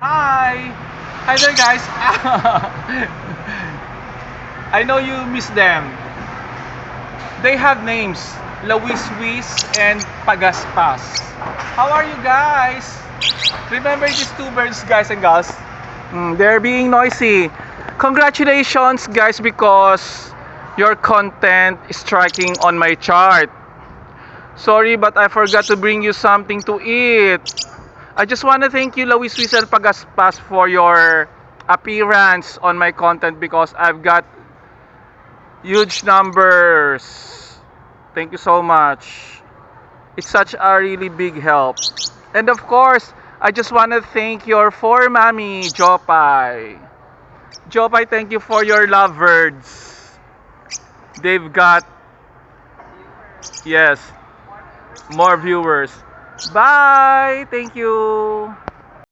Hi! Hi there, guys! I know you miss them. They have names, Lawiswis and Pagaspas. How are you guys? Remember these two birds, guys and girls? They're being noisy. Congratulations, guys, because your content is striking on my chart. Sorry, but I forgot to bring you something to eat. I just want to thank you, Lawiswis and Pagaspas, for your appearance on my content because I've got huge numbers. Thank you so much. It's such a really big help. And of course, I just want to thank your for mommy, Jopay. Jopay, thank you for your love birds. They've got, yes, more viewers. Bye! Thank you!